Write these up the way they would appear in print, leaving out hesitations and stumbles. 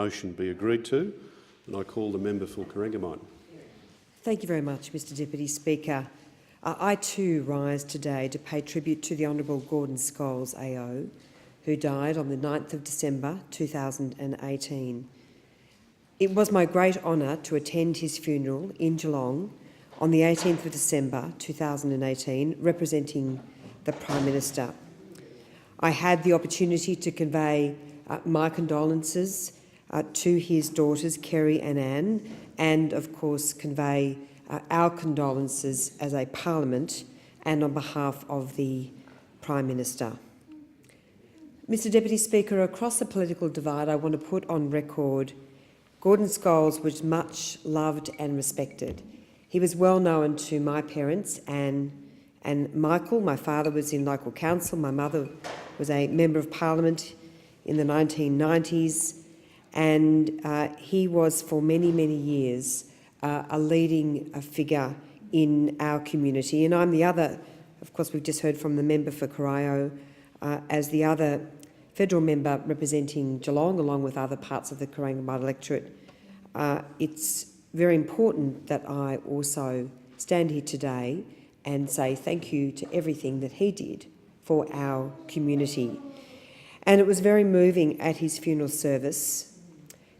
motion be agreed to, and I call the member for Corangamite. Thank you very much, Mr Deputy Speaker. I too rise today to pay tribute to the Honourable Gordon Scholes AO, who died on the 9th of December 2018. It was my great honour to attend his funeral in Geelong on the 18th of December 2018, representing the Prime Minister. I had the opportunity to convey my condolences to his daughters, Kerry and Anne, and of course convey our condolences as a Parliament and on behalf of the Prime Minister. Mr Deputy Speaker, across the political divide, I want to put on record Gordon Scholes was much loved and respected. He was well known to my parents, Anne and Michael. My father was in local council. My mother was a Member of Parliament in the 1990s, and he was for many, many years a leading figure in our community. And I'm the other, of course, we've just heard from the member for Corio, as the other federal member representing Geelong, along with other parts of the Corangamite electorate. It's very important that I also stand here today and say thank you to everything that he did for our community. And it was very moving at his funeral service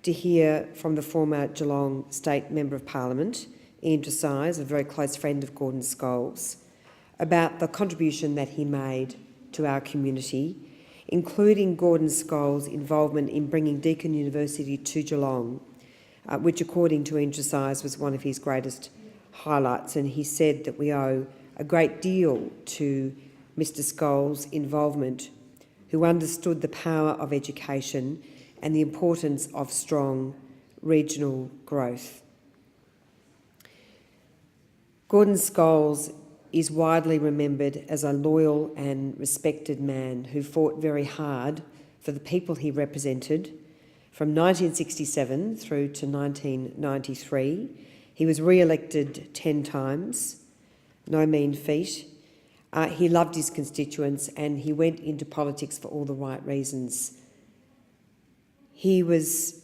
to hear from the former Geelong State Member of Parliament, Ian Dressage, a very close friend of Gordon Scholes, about the contribution that he made to our community, including Gordon Scholes' involvement in bringing Deakin University to Geelong, which, according to Ian Dressage, was one of his greatest highlights. And he said that we owe a great deal to Mr Scholes' involvement, who understood the power of education and the importance of strong regional growth. Gordon Scholes is widely remembered as a loyal and respected man who fought very hard for the people he represented. From 1967 through to 1993, he was re-elected 10 times, no mean feat. He loved his constituents and he went into politics for all the right reasons. He was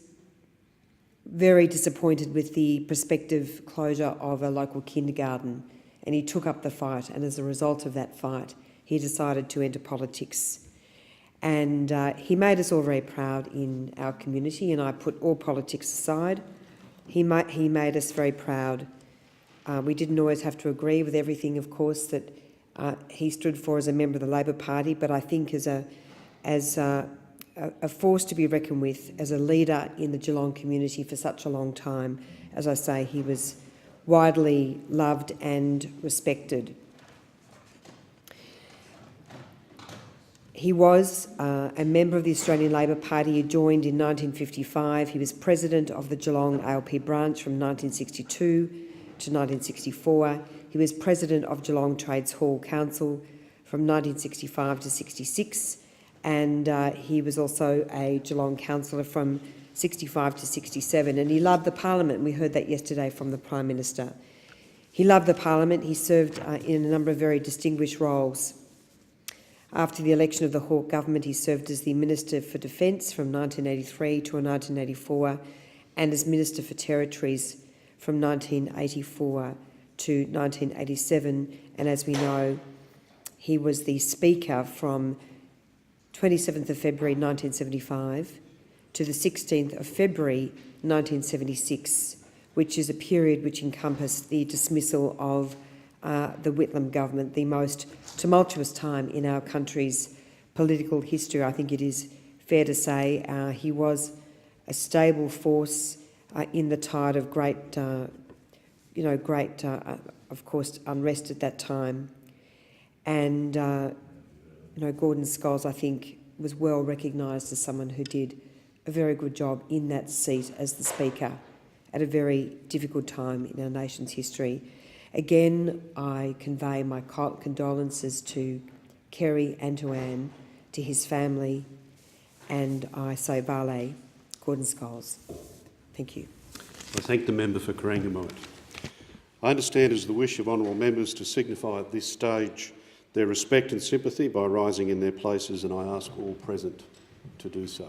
very disappointed with the prospective closure of a local kindergarten, and he took up the fight, and as a result of that fight, he decided to enter politics. And he made us all very proud in our community, and I put all politics aside. He made us very proud. We didn't always have to agree with everything, of course, that he stood for as a member of the Labor Party, but I think as a force to be reckoned with, as a leader in the Geelong community for such a long time. As I say, he was widely loved and respected. He was a member of the Australian Labor Party. He joined in 1955. He was president of the Geelong ALP branch from 1962 to 1964. He was president of Geelong Trades Hall Council from 1965 to 66. And he was also a Geelong councillor from 65 to 67, and he loved the Parliament, and we heard that yesterday from the Prime Minister. He loved the Parliament. He served in a number of very distinguished roles. After the election of the Hawke government, he served as the Minister for Defence from 1983 to 1984 and as Minister for Territories from 1984 to 1987, and as we know, he was the Speaker from 27th of February 1975 to the 16th of February 1976, which is a period which encompassed the dismissal of the Whitlam government, the most tumultuous time in our country's political history. I think it is fair to say he was a stable force in the tide of great, of course, unrest at that time. And Gordon Scholes, I think, was well recognised as someone who did a very good job in that seat as the Speaker at a very difficult time in our nation's history. Again, I convey my condolences to Kerry and to Anne, to his family, and I say Vale, Gordon Scholes. Thank you. I thank the member for Corangamite. I understand it is the wish of honourable members to signify at this stage their respect and sympathy by rising in their places, and I ask all present to do so.